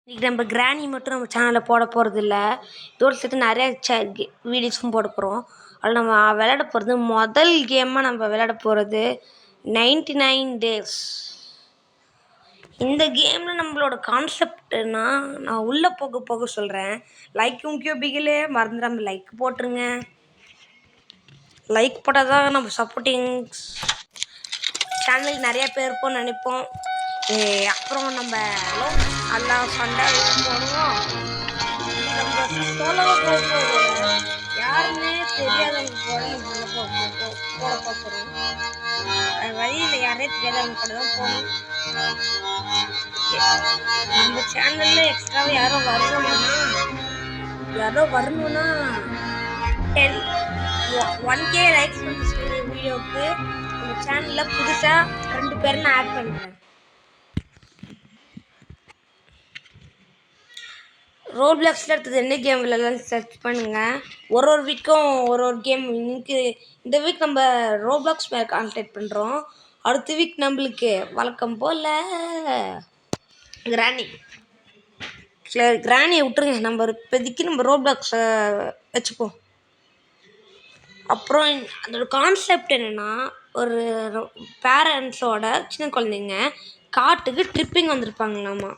இன்றைக்கி நம்ம கிராணி மட்டும் நம்ம சேனலில் போட போகிறது இல்லை. இதோடு சேர்த்து நிறையா வீடியோஸும் போட போகிறோம். அதில் நம்ம விளையாட போகிறது முதல் கேமாக நம்ம விளையாட போகிறது 99 days. இந்த கேமில் நம்மளோட கான்செப்ட்னா நான் உள்ளே போக சொல்கிறேன். லைக்கும் கியூபிகளே மறந்துடாம லைக் போட்டுருங்க. லைக் போட்டால் தான் நம்ம சப்போர்ட்டிங்ஸ் சேனல் நிறையா பேர் இருப்போம்னு நினைப்போம். அப்புறம் நம்ம எல்லாம் சண்டை போடுவோம். நம்ம சோலோவாக யாருன்னே தெரியாதவங்க கூட நம்ம போட பார்க்குறோம். வழியில் யாரே தெரியாதவங்க கூட தான் போகணும். நம்ம சேனல்ல எக்ஸ்ட்ராவாக யாரோ வரணும்னா 1K லைக்ஸ் வந்து வீடியோவுக்கு நம்ம சேனலில் புதுசாக 2 பேர் நான் ஆட் பண்ணுறேன். ரோப்ளாக்ஸில் எடுத்தது என்ன கேம் விளையாடலாம் சர்ச் பண்ணுங்கள். ஒரு வீக்கும் ஒரு கேம். இன்னைக்கு இந்த வீக் நம்ம ரோப்ளாக்ஸ் மேலே கான்சன்ட்ரேட் பண்ணுறோம். அடுத்த வீக் நம்மளுக்கு வழக்கம் போல் கிராணியை விட்டுருங்க. நம்ம இப்போதைக்கு நம்ம ரோப்ளாக்ஸை வச்சுப்போம். அப்புறம் அதோட கான்செப்ட் என்னென்னா, ஒரு பேரண்ட்ஸோட சின்ன குழந்தைங்க காட்டுக்கு ட்ரிப்பிங் வந்திருப்பாங்களாமா.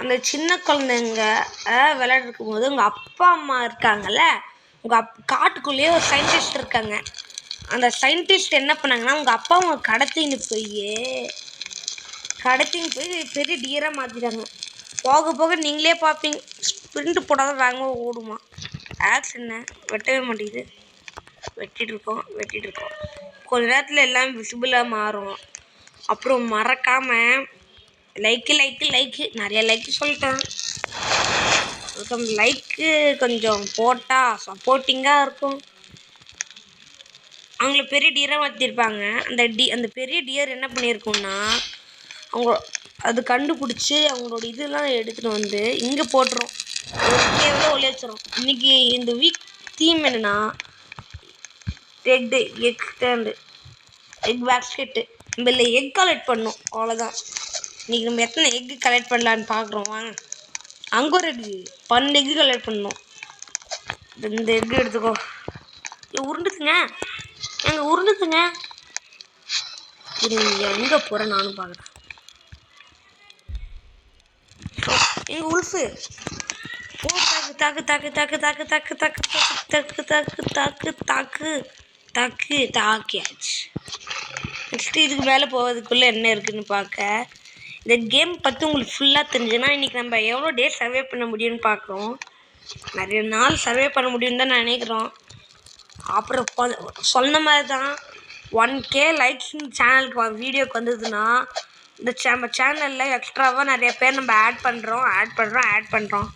அந்த சின்ன குழந்தைங்க விளையாடுருக்கும் போது உங்கள் அப்பா அம்மா இருக்காங்கல்ல, காட்டுக்குள்ளேயே ஒரு சயின்டிஸ்ட் இருக்காங்க. அந்த சயின்டிஸ்ட் என்ன பண்ணாங்கன்னா, உங்கள் அப்பா அம்மா கடத்தின்னு போய் பெரிய டியராக மாற்றிட்டாங்க. போக நீங்களே பார்ப்பீங்க. ஸ்ப்ரிண்ட் போடாத வேகமாக ஓடுமா. ஆக்ஷன் வெட்டவே மாட்டேங்குது. வெட்டிகிட்டு இருக்கோம். கொஞ்ச நேரத்தில் எல்லாம் விசிபிளாக மாறும். அப்புறம் மறக்காமல் லைக்கு நிறைய லைக்கு சொல்லிட்டேன். லைக்கு கொஞ்சம் போட்டால் சப்போர்ட்டிங்காக இருக்கும். அவங்கள பெரிய டியராக மாற்றிருப்பாங்க. அந்த பெரிய டியர் என்ன பண்ணியிருக்கோன்னா, அவங்க அது கண்டுபிடிச்சி அவங்களோட இதெல்லாம் எடுத்துகிட்டு வந்து இங்கே போட்டுரும். ஒரு கேவில் ஒளி வச்சிடும். இன்றைக்கி இந்த வீக் தீம் என்னென்னா எக் பேஸ்கெட்டு. நம்ம இல்லை எக் கலெக்ட் பண்ணோம், அவ்வளோதான். இன்றைக்கி நம்ம எத்தனை எக்கு கலெக்ட் பண்ணலான்னு பார்க்குறோம். வாங்க. அங்கே ஒரு 12 எக்கு கலெக்ட் பண்ணோம். இந்த எக்கு எடுத்துக்கோ. உருண்டுக்குங்க. இது எங்கே போகிறேன் நானும் பார்க்குறேன். எங்கள் உல்ஃபு தாக்கியாச்சு. நெக்ஸ்ட்டு இதுக்கு மேலே போகிறதுக்குள்ளே என்ன இருக்குதுன்னு பார்க்க இந்த கேம் பற்றி உங்களுக்கு ஃபுல்லாக தெரிஞ்சுன்னா இன்றைக்கி நம்ம எவ்வளோ டேஸ் சர்வே பண்ண முடியும்னு பார்க்குறோம். நிறைய நாள் சர்வே பண்ண முடியும்னு தான் நினைக்கிறோம். அப்புறம் சொன்ன மாதிரி தான் 1K லைக்ஸ் சேனலுக்கு வீடியோக்கு வந்ததுன்னா நம்ம சேனலில் எக்ஸ்ட்ராவாக நிறைய பேர் நம்ம ஆட் பண்ணுறோம்.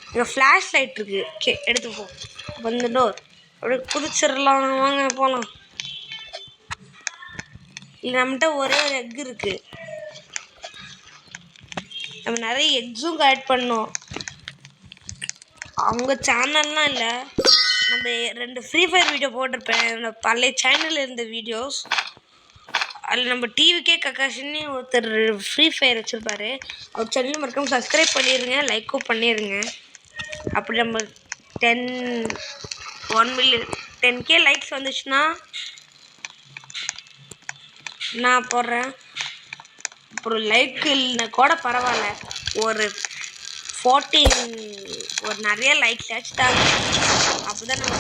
இங்கே ஃப்ளாஷ் லைட் இருக்குது. எடுத்துப்போம். வந்து டோர் அப்படியே குதிச்சிடலாம். வாங்க போகலாம். இல்லை நம்மகிட்ட ஒரே ஒரு எக் இருக்குது. நம்ம நிறைய எக்ஸும் கலெக்ட் பண்ணோம். அவங்க சேனல்லாம் இல்லை, நம்ம 2 ஃப்ரீ ஃபயர் வீடியோ போட்டிருப்பேன். பழைய சேனலில் இருந்த வீடியோஸ். அதில் நம்ம டிவிக்கே கக்காஷின்னு ஒருத்தர் ஃப்ரீ ஃபயர் வச்சுருப்பாரு. அவர் சேனலும் மறக்காம சப்ஸ்கிரைப் பண்ணிடுங்க, லைக்கும் பண்ணிடுங்க. அப்படி நம்ம 10K லைக்ஸ் வந்துச்சுன்னா நான் போடுறேன். அப்புறம் லைக் இல்லைன்னா கூட பரவாயில்ல, ஒரு 14 ஒரு நிறைய லைக்ஸ் ஆச்சுட்டாங்க. அப்போ தான் நம்ம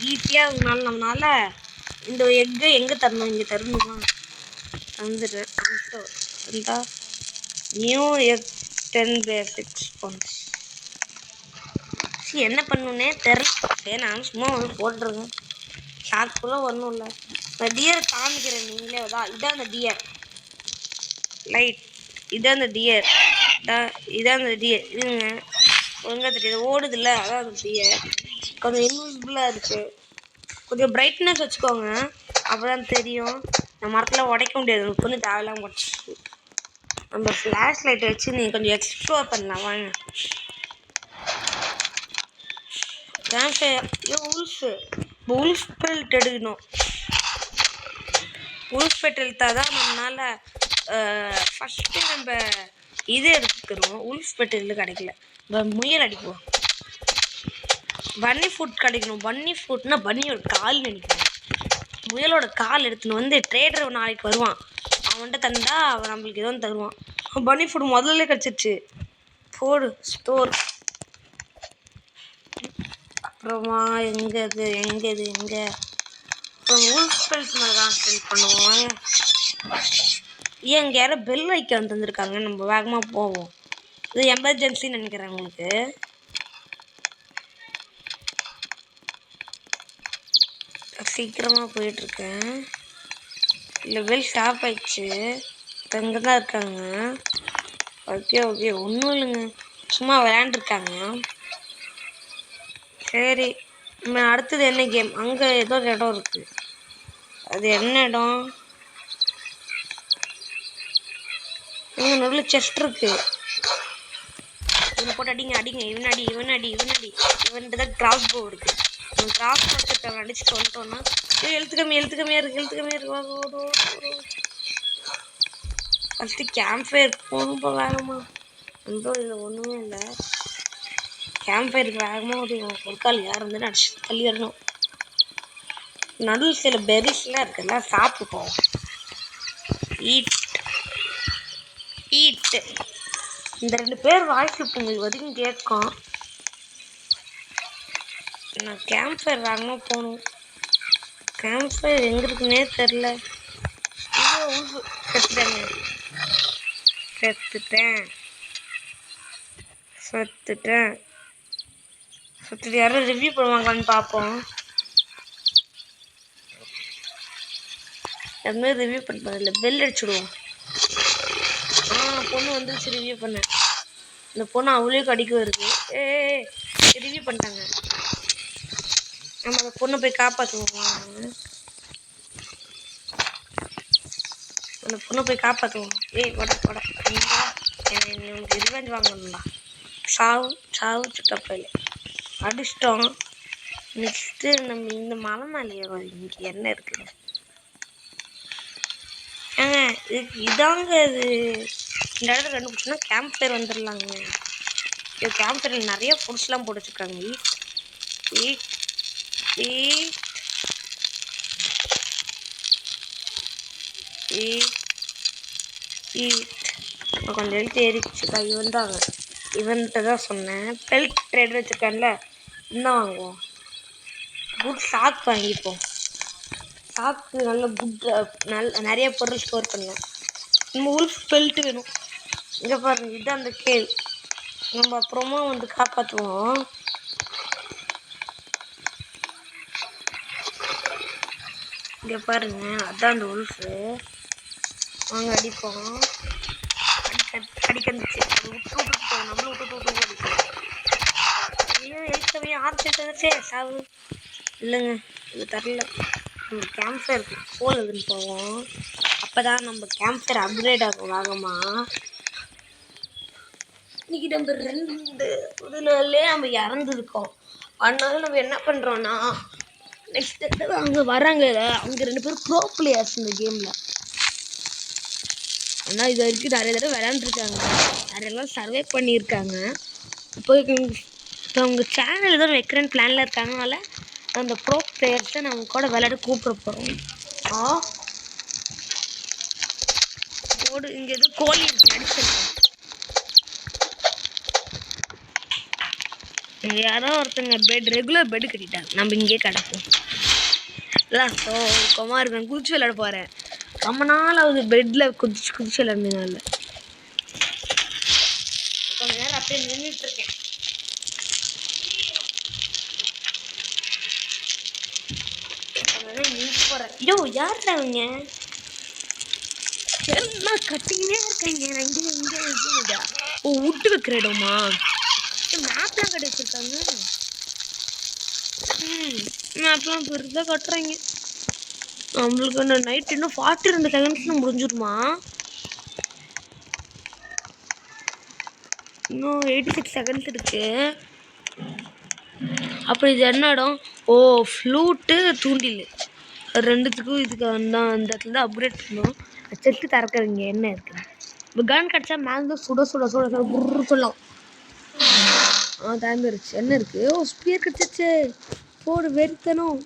ஈஸியாக இருந்தாலும் நம்மளால் இந்த எக்கு எங்கே தரணும், இங்கே தரணுமா வந்துடுறேன். இருந்தால் நியூ எக் 10 பேசிக்ஸ் ஸ்பான்ஸ் என்ன பண்ணணுன்னே தெரில. சரி நான் சும்மா போட்டுருங்க. ஷார்ட்குள்ளே ஒன்றும் இல்லை. இந்த டியர் காமிக்கிறேன், நீங்களே இதான் அந்த டியர் லைட். இதான் அந்த டியர் இதுங்க ஒழுங்காக தெரியாது, ஓடுது இல்லை, அதான் அந்த டியர். கொஞ்சம் இன்விசிபிளாக இருக்குது. கொஞ்சம் பிரைட்னஸ் வச்சுக்கோங்க, அப்போ தான் தெரியும். இந்த மரத்தில் உடைக்க முடியாது, கொஞ்சம் தேவையில்லாமல் உடச்சி. நம்ம ஃப்ளாஷ் லைட்டை வச்சு நீங்கள் கொஞ்சம் எக்ஸ்ப்ளோர் பண்ணலாம். வாங்க. உல்ஃப் பெல்ட் எடுக்கணும். உல்ஃப் பெல்ட் எடுத்தால் தான் நம்மளால் ஃபஸ்ட்டு நம்ம இது எடுத்துக்கிறோம். உல்ஃப் பெட் இதில் கிடைக்கல. முயல் அடிப்போம். பன்னி ஃபுட் கிடைக்கணும். பன்னி ஃபுட்னா பன்னியோட கால் நினைக்கிறேன். முயலோட கால் எடுத்துன்னு வந்து ட்ரேடர் நாளைக்கு வருவான். அவன்கிட்ட தந்தா அவன் நம்மளுக்கு ஏதோ தருவான். பன்னி ஃபுட் முதல்ல கிடச்சிருச்சு. போடு ஸ்டோர். அப்புறமா எங்கே அப்புறம் உல்ஃப் பெல்ட் மேலே கான்சன்ட்ரேட் பண்ணுவோம். இங்கே யாரோ பெல் வைக்க வந்துருக்காங்க. நம்ம வேகமாக போவோம். இது எமர்ஜென்சின்னு நினைக்கிறேன் உங்களுக்கு. சீக்கிரமாக போயிட்டுருக்கேன். இல்லை பெல் ஸ்டாப் ஆயிடுச்சு. அங்கே தான் இருக்காங்க. ஓகே ஒன்றும் இல்லைங்க, சும்மா விளையாண்டுருக்காங்க. சரி, நம்ம அடுத்தது என்ன கேம்? அங்கே ஏதோ ஒரு இடம் இருக்குது. அது என்ன இடம்? இங்கே நடுவில் செஸ்ட் இருக்கு. இவனை போட்டு அடிங்க. இவன்ட்டு தான் கிராஸ் போ இருக்கு. இவன் கிராஸ் வச்சுட்டு அடிச்சுட்டு வந்துட்டோன்னா எழுத்து கம்மியாக இருக்கு. ஃபஸ்ட்டு கேம்ப் ஃபயர் போகணும். இப்போ வேகமா ரொம்ப இதில் ஒன்றுமே இல்லை. கேம்ப் ஃபயருக்கு வேகமாக ஒரு கால் யார் வந்து அடிச்சு தள்ளி வரணும். நடுவில் சில பெரிஸ்லாம் இருக்குல்ல, சாப்பிட்டுப்போம். ஈட் இந்த 2 பேர் வாய்ஸ் உங்களுக்கு வரைக்கும் கேட்கும். நான் கேம்ப் ஃபயர் வேகமாக போகணும். கேம்ப் ஃபயர் எங்கே இருக்குன்னே தெரில. செத்துட்டேன். யாரும் ரிவ்யூ பண்ணுவாங்களான்னு பார்ப்போம். அதுமாதிரி ரிவ்யூ பண்ணுறதில்ல, பெல் அடிச்சுடுவோம். பொண்ணு வந்துருச்சு ரிவ்யூ பண்ண. இந்த பொண்ணு அவளே கடிக்க வருது. ரிவ்யூ பண்ணிட்டாங்க. நம்ம அந்த பொண்ணை போய் காப்பாற்றுவோம். அந்த பொண்ணை போய் காப்பாற்றுவோம். உனக்கு ரிவெஞ்ச் வாங்கணும்டா. சாவு சுட்டப்பையில அடிச்சிட்டோம். நெக்ஸ்ட்டு நம்ம இந்த மலை மேலேயே இங்கே என்ன இருக்குது? இதாங்க இது. இந்த இடத்துல கண்டுபிடிச்சோன்னா கேம்ப் ஃபயர் வந்துடலாங்க. இது கேம்ப் ஃபயரில் நிறைய ஃபுட்ஸ்லாம் போட்டு வச்சுருக்காங்க. கொஞ்சம் எழுத்து ஏறிச்சுக்கா. இவன்கிட்ட தான் சொன்னேன். பெல்ட் ட்ரேட் வச்சுருக்கான்ல, இன்னும் வாங்குவோம். குட் சாக் வாங்கிப்போம். சாக்கு நல்ல நிறைய பொருள் ஸ்டோர் பண்ணலாம். நம்ம உல்ஃப் பெல்ட் வேணும். இங்கே பாருங்க, இதுதான் அந்த கேவ். நம்ம அப்புறமா வந்து காப்பாற்றுவோம். இங்கே பாருங்க, அதான் அந்த உல்ஃபு. வாங்க அடிப்போம். அடிக்கந்துச்சு. அது விட்டு போய் நம்மளும் விட்டு அடிப்போம். ஐயோ எழுத்தவே ஆரம்பிச்சு சாவு இல்லைங்க, இது தரல. நம்ம கேம்ப் ஃபயர் போகுதுன்னு போவோம். அப்போ தான் நம்ம கேம்ப் ஃபயர் அப்கிரேட் ஆகும் வேகமாக. இன்னைக்கு நம்ம 2 இதுலயே நம்ம இறந்துருக்கோம். அதனால நம்ம என்ன பண்ணுறோன்னா, நெக்ஸ்ட் அங்கே வராங்க. அவங்க 2 பேரும் ப்ரோ பிளேயர்ஸ் இந்த கேமில். ஆனால் இது வரைக்கும் நிறைய தடவை விளையாண்டுருக்காங்க, நிறையெல்லாம் சர்வே பண்ணியிருக்காங்க. இப்போ அவங்க சேனல் ஏதோ வைக்கிறேன்னு பிளானில் இருக்காங்கனால அந்த ப்ரோ பிளேயர்ஸை நம்ம கூட விளையாட கூப்பிட போகிறோம். ஓடு, இங்கே ஏதோ கோழி இருக்கு, அடிச்சிருக்கோம். இங்கே யாரோ ஒருத்தங்க ரெகுலர் பெட்டு கட்டிட்டாங்க. நம்ம இங்கேயே கிடப்போம். இல்லை சோகமாக இருக்கேன். குதிச்சு விளையாட போகிறேன். ரொம்ப நாள் ஆகுது பெட்டில் குதிச்சு விளையாடுனால. கொஞ்ச நேரம் அப்படியே நின்றுட்டுருக்கேன். போகிறேன். ஐயோ யார் அவங்க? எல்லாம் கட்டிக்கினே இருக்காங்க. இங்கே விட்டு வைக்கிற இடமா? மேப்லாம் கட்டி வச்சுருக்காங்க. மேப்லாம் பெருசாக கட்டுறாங்க. நம்மளுக்கு இந்த நைட் இன்னும் 42 செகண்ட்ஸ்ல முடிஞ்சிருமா? இன்னும் 86 செகண்ட்ஸ் இருக்கு. அப்போ இது என்ன இடம்? ஃப்ளூட்டு தூண்டில் 2த்துக்கும் இதுக்கு அந்த இடத்துல தான் அப்கிரேட் பண்ணோம். செட்டு திறக்கிறீங்க என்ன இருக்கு. இப்போ கன் கிடச்சா மேலே சுட சுட சுட சுட குரு சொல்லலாம். திறந்துருச்சு. என்ன இருக்கு? ஓ ஸ்பியர் கிடச்சிச்சு. போடு வெறுத்தனும்.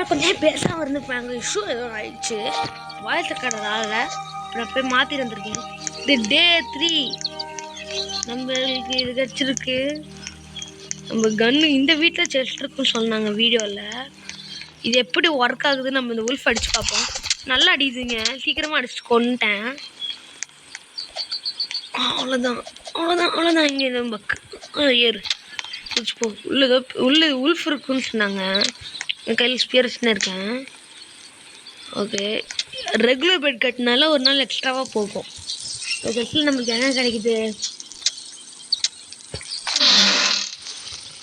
கொஞ்சம் பேசாம இருந்துப்பாங்க. இஷ்யூ ஏதோ ஆயிடுச்சு வாய்ஸ் கடனால. நான் போய் மாத்திட்டு வந்திருக்கேன். இது டே 3 நம்மளுக்கு இது கிடச்சிருக்கு. நம்ம கன்னு இந்த வீட்டில் செஸ்ட் இருக்குன்னு சொன்னாங்க வீடியோவில். இது எப்படி ஒர்க் ஆகுதுன்னு நம்ம இந்த உல்ஃப் அடிச்சு பார்ப்போம். நல்லா அடிக்குதுங்க. சீக்கிரமாக அடிச்சுட்டு கொண்டுட்டேன். அவ்வளோதான் இங்கே நம்ம ஏறு போ. உள்ள உல்ஃப் இருக்குன்னு சொன்னாங்க. என் கையில் ஸ்பியர்ஸ்னு இருக்கேன். ஓகே ரெகுலர் பெட் கட்டினால ஒரு நாள் எக்ஸ்ட்ராவாக போகும். செஸ்டில் நம்மளுக்கு என்ன கிடைக்குது?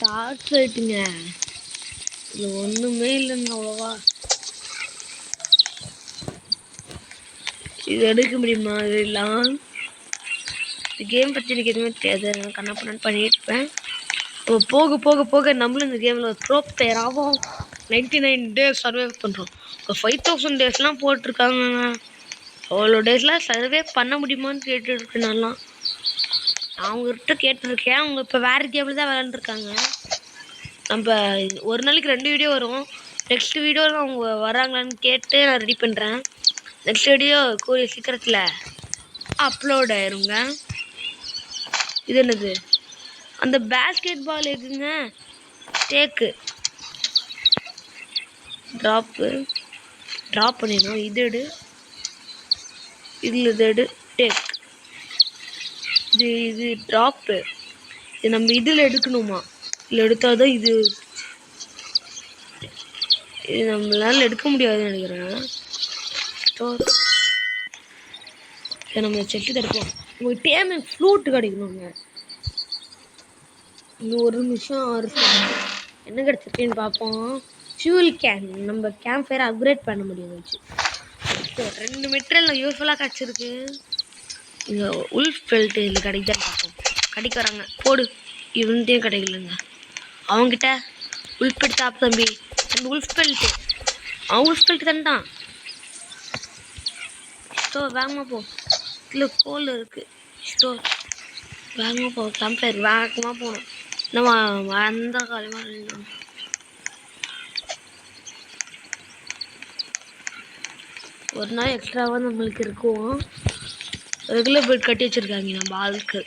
டார்ச் லைட்டுங்க. இது ஒன்றுமே இல்லைங்க அவ்வளோவா. இது எடுக்க முடியுமா? இதெல்லாம் கேம் பற்றி எனக்கு எதுவுமே தெரியாது. நான் கண்ணாப்பண்ணு பண்ணிட்டு இருப்பேன். போக போக போக நம்மளும் இந்த கேமில் ப்ரோ பிளேயர் ஆகும். 99 days சர்வே பண்ணுறோம். இப்போ 5000 daysலாம் போட்டிருக்காங்க. அவ்வளோ டேஸ்லாம் சர்வே பண்ண முடியுமான்னு கேட்டுருக்கேன். நல்லா அவங்ககிட்ட கேட்டிருக்கேன். அவங்க இப்போ வேறு கேமில் தான் விளாண்டுருக்காங்க. நம்ம ஒரு நாளைக்கு 2 வீடியோ வரும். நெக்ஸ்ட் வீடியோவில் அவங்க வராங்களான்னு கேட்டு நான் ரெடி பண்ணுறேன். நெக்ஸ்ட் வீடியோ கூடிய சீக்கிரத்தில் அப்லோட் ஆயிருங்க. இது என்னது? அந்த பேஸ்கெட் பால் எதுங்க? டேக்கு ட்ராப் பண்ணிடணும். இது எடு, இதில் இது எடு. டேக் இது ட்ராப்பு. இது நம்ம இதில் எடுக்கணுமா? இதில் எடுத்தால் தான் இது நம்மளால் எடுக்க முடியாதுன்னு நினைக்கிறேன். ஸ்டோர் நம்ம செட்டு கிடைப்போம். உங்களுக்கு டேமிங் ஃப்ளூட் கிடைக்கணுங்க. இன்னும் 1 நிமிஷம் 6 என்ன கிடச்சிருக்குன்னு பார்ப்போம். Fuel can. நம்ம கேம்ப் ஃபயரை அப்கிரேட் பண்ண முடியும் வச்சு. 2 மெட்டீரியல் யூஸ்ஃபுல்லாக கிடச்சிருக்கு. இங்கே உல்ஃப் பெல்ட் இதில் கிடைக்குதான்னு பார்ப்போம். கிடைக்க வராங்க. போடு. இவன்ட்டையும் கிடைக்கலங்க. அவங்ககிட்ட உல்ஃப் பெல்ட் தாப்பு தம்பி. அந்த உல்ஃப் பெல்ட்டு அவன் உல்ஃப் பெல்ட் தண்டான். ஸ்டோர் வேகமாக போ. இதில் கோல் இருக்குது. ஸ்டோர் வேகமாக போ. கேம்ப் ஃபயர் வேகமாக போகணும். நம்ம அந்த காலமாக ஒரு நாள் எக்ஸ்ட்ராவாக நம்மளுக்கு இருக்கும். ரெகுலர் பெட் கட்டி வச்சுருக்காங்க நம்ம ஆளுக்கு.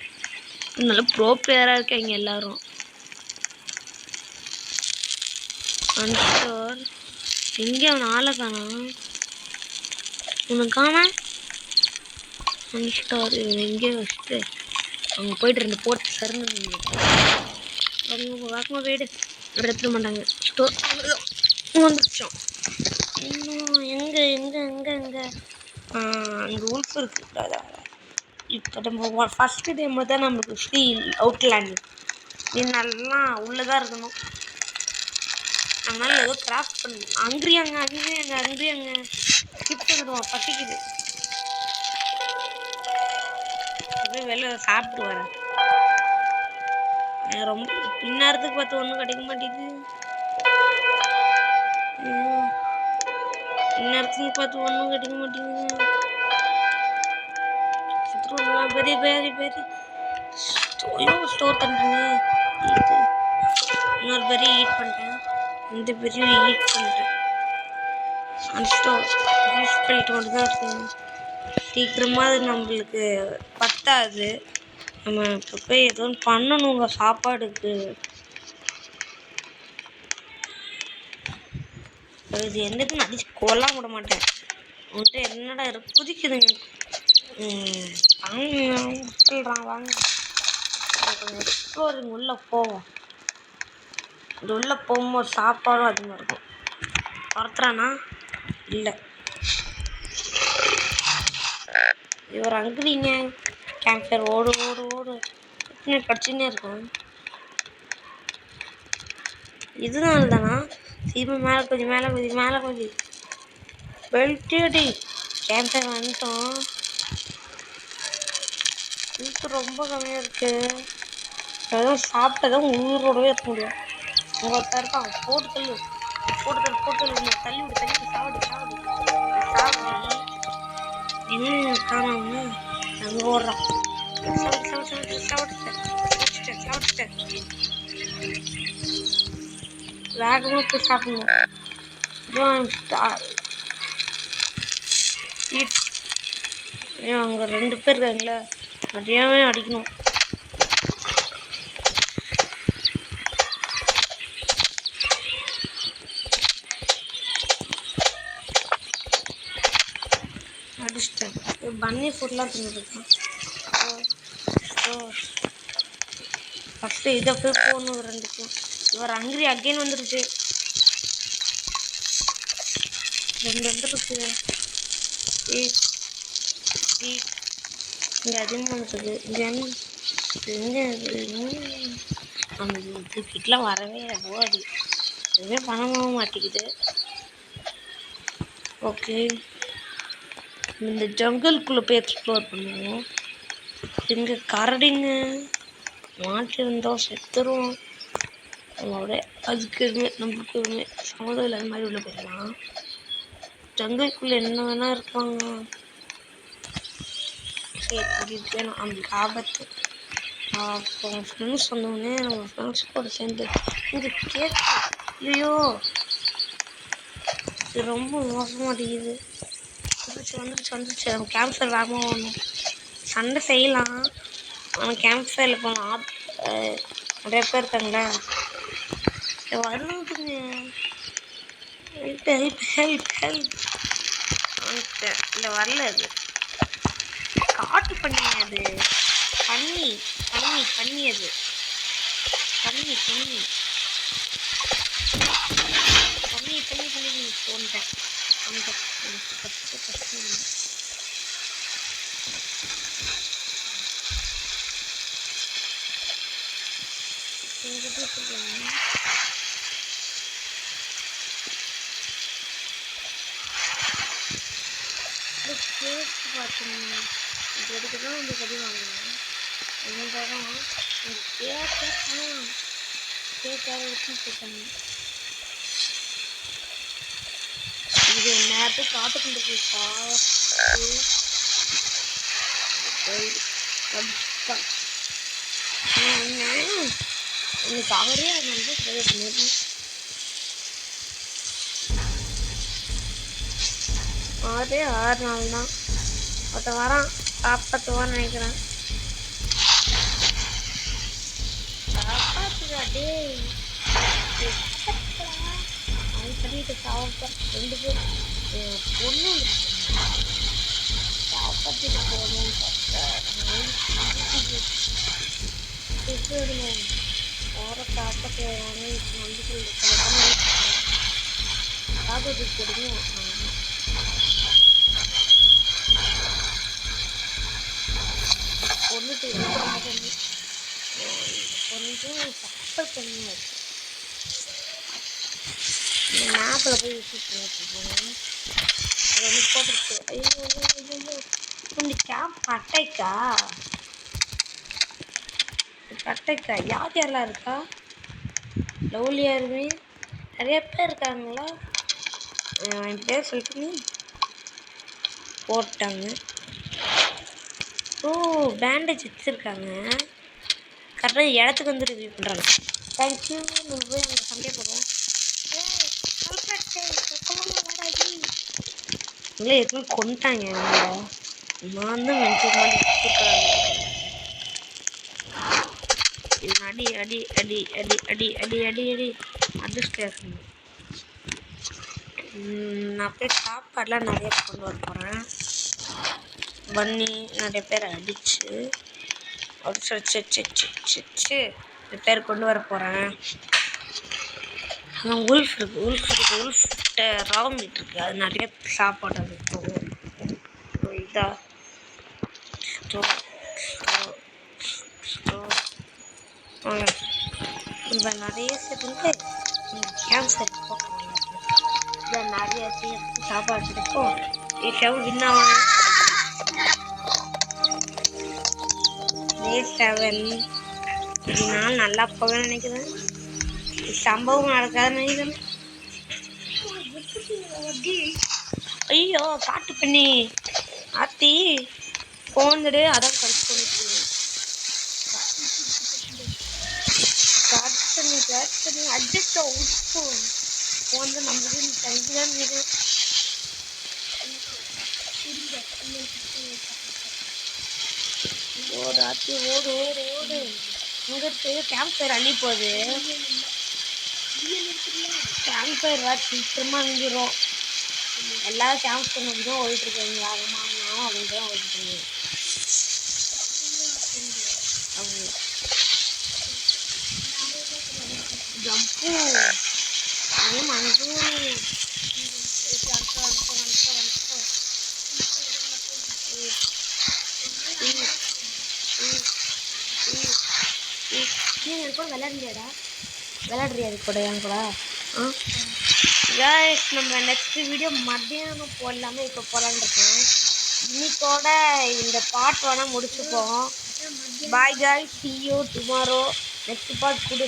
நல்லா ப்ரோ பிளேயராக இருக்காங்க எல்லோரும். அன்ஸ்டோர் எங்கே அவன் ஆளை காணாம். உனக்கு காணா அன்ஸ்டோர் எங்கேயோ வச்சுட்டு அவங்க போயிட்டு 2 போட்டு சருன்னு வாக்கமாக போயிடு எடுத்துட மாட்டாங்க. ஸ்டோர் வந்துச்சோம். இன்னும் எங்கே அங்கே உல்ஃப் இருக்குதா? இப்போ நம்ம ஃபஸ்ட்டு டைமில் தான் நம்மளுக்கு ஃப்ரீ அவுட்லேண்ட். இது நல்லா உள்ளே தான் இருக்கணும். அதனால் ஏதோ கிராஃப்ட் பண்ணணும். அங்கேயாங்க ஸ்கிப் பண்ணிடுவோம். பசிக்குது. அப்படியே வெளில சாப்பிட்டு வரேன். ரொம்ப பின்னாரத்துக்கு பார்த்து ஒன்றும் கிடைக்க மாட்டேங்குது. இந்நேரத்துக்கு பார்த்து ஒன்றும் கிடைக்க மாட்டேங்குது. பெரிய ஸ்டோர் பண்ணுறேன். இன்னொரு பெரிய ஈட் பண்ணிட்டேன். இந்த பெரிய ஈட் பண்ணிட்டேன். ஸ்டோர் யூஸ் பண்ணிட்டு மட்டும் தான் இருக்குங்க. சீக்கிரமாக அது நம்மளுக்கு பத்தாது. நம்ம இப்போ போய் ஏதோ ஒன்று பண்ணணுங்க சாப்பாடுக்கு. இது என்னதுன்னு அடிச்சு கொல்லாம் விட மாட்டேன். உன்கிட்ட என்னடா இருக்கு குதிக்குதுங்க. சொல்கிறான் வாங்க. கொஞ்சம் எக்ஸ்ப்ளோரிங் உள்ளே போவோம். இது உள்ளே போகும்போது சாப்பாடும் அதிகமாக இருக்கும். துரத்துறானா? இல்லை. இவர் அங்குறீங்க. கேம்ப்ஃபயர் ஓடு கடிச்சுன்னே இருக்கும். இதனால தானா சீக்கிரம் மேலே குதி பெல்ட் அடி கேம்பர் வந்துட்டோம். இது ரொம்ப கம்மியாக இருக்குது. அதெல்லாம் சாப்பிட்டதான் உயிரோடவே இருக்க முடியும். உங்கள் ஒருத்தர் இருக்கான் போட்டு தள்ளு தள்ளி விடு சாவடி என்ன காணாம அங்கே ஓடுறான். சாப்பிட்டேன் வேகமாக போய் சாப்பிடணும். அங்கே 2 பேர் இருக்காங்களே நிறையாவே அடிக்கணும். அடிச்சிட்டேன். பன்னி ஃபுட்லாம் தின்னுருக்கான். ஃபஸ்ட்டு இதை போய் போகணும் 2க்கும். இவர் ஹங்கிரி அகைன் வந்துருச்சு. 2 வந்துருக்கு. இங்கே அதிகமாக இருக்குது. இங்கே நம்ம இதுக்கிட்டலாம் வரவே இல்லை. போடி எதுவுமே பண்ணவும் மாட்டேங்குது. ஓகே இந்த ஜங்கல்குள்ளே போய் எக்ஸ்ப்ளோர் பண்ணுவோம். இங்கே கரடிங்க மாட்டிருந்தோம் செத்துரும். நம்மளோட அதுக்கு எதுவுமே நம்மளுக்கு எதுவுமே சம்மதம் இல்லாத மாதிரி உள்ள போயிடலாம். ஜங்கல்குள்ளே என்ன வேணா இருப்பாங்க. சரி வேணும் நம்மளுக்கு ஆபத்து. அப்போ ஃப்ரெண்ட்ஸ் வந்தோடனே நம்ம ஃப்ரெண்ட்ஸ் கூட சேர்ந்து இங்கே கேட்கு. ஐயோ இது ரொம்ப மோசமாட்டேங்குது. வந்துருச்சு. நம்ம கேம்ப் ஃபயர் வேகமாக வரணும். சண்டை செய்யலாம் ஆனால் கேம்ப் ஃபயரில் போகலாம். நிறைய பேர் இருக்காங்களா வருதுங்க. ஹெல்ப் இல்லை வரல. அது காட்டு பண்ணி அது பண்ணி அது பண்ணி தோன்றேன். அந்த கஷ்டம் கேக்கு பார்த்தீங்கன்னா இது எடுத்து தான் வந்து கடி வாங்குவேன். என்னதான் கேக்காக எடுத்து போட்டாங்க. இது நேரத்தை காட்டுக்கிட்டு இருக்கா இன்னைக்கு அவரே அது வந்து ட்ரைவ் பண்ணிடுறேன். அதே 6 நாள் தான் ஒருத்தன் வரான். காப்பாற்றுவான்னு நினைக்கிறேன். காப்பாற்றுதா டே அவன் பண்ணிட்டு சாப்பிட்டான். 2 பேர் பொண்ணு காப்பாற்றிட்டு போகணும்னு பார்த்தா ஓர காப்பாற்ற நம்பிக்கை காப்பாற்றி கொடுங்க. பொண்ணுட்டு பொண்ணுக்கும் சப்பல் கம்மியாக இருக்கு. மேப்பில் போய் விசிட் பண்ணிட்டு அது வந்து போட்டுருக்கு. ஐயோ இந்த கேம்ப் பட்டைக்கா யாரெல்லாம் இருக்கா? லவ்லியாருமே நிறைய பேர் இருக்காங்களா? என் பேர் சொல்லிட்டு போட்டாங்க. ஓ பேண்டேஜ் வச்சுருக்காங்க. கரெக்டாக இடத்துக்கு வந்து ரிவ்யூ பண்ணுறாங்க. தேங்க்யூ. நம்ம போய் அங்கே சண்டே போடுவோம். இல்லை எதுவும் கொண்டுட்டாங்க. நான் தான் நினச்ச மாதிரி கொடுக்குறாங்க. அடி அடி அடி அடி அடி அடி அடி அடி அதிர்ஷ்டம். நான் போய் சாப்பாடெலாம் நிறைய கொண்டு வர போகிறேன். பண்ணி நிறைய பேர் அடிச்சு பேர் கொண்டு வர போகிறேன். அதான் உல்ஃப் உல்ஃப்கிட்ட ராவ் மீட் இருக்குது. அது நிறைய சாப்பாடு அது போகும். இதா இப்போ நிறைய சேர்ந்து கேன்சர் இதான் நிறைய சாப்பாடு இருக்கும் ஈஸியாகவும் வின்னாவாங்க டே 7 இதனால நல்லா போவேன்னு நினைக்கிறேன் சம்பவம் நடக்காதுன்னு நினைக்கிறேன் ஐயோ காட்டு பண்ணி ஆத்தி போந்துடு அதான் கடிச்சு பண்ணிட்டு காட்டு பண்ணி அட்ஜஸ்ட் உப்பு வந்து நம்மளுக்கு தங்கிதான் நினைக்கிறேன் ஓடு ஆத்தி ஓடு ஓடு ஓடு இங்க இருக்கு கேம்ப் ஃபயர் அள்ளி போகுது கேம்ப் ஃபயர் வேறு சீக்கிரமா அழிஞ்சிடும் எல்லாரும் கேம்ப் ஃபயர் நோக்கி தான் ஓடிட்டு இருக்காங்க வேகமானாலும் அவங்க தான் ஓடிட்டு இருக்காங்க ஜம்பு அது மனசு நீ என் கூட விளையாடுறியா அது கூட என் கூட गाइस நம்ம நெக்ஸ்ட் வீடியோ மத்தியானம் போடலாமே இப்போ போடலான்னு இருக்கேன் இன்னைக்கோட இந்த பார்ட் வேணா முடிச்சுப்போம் பாய் guys see you tomorrow next part கூட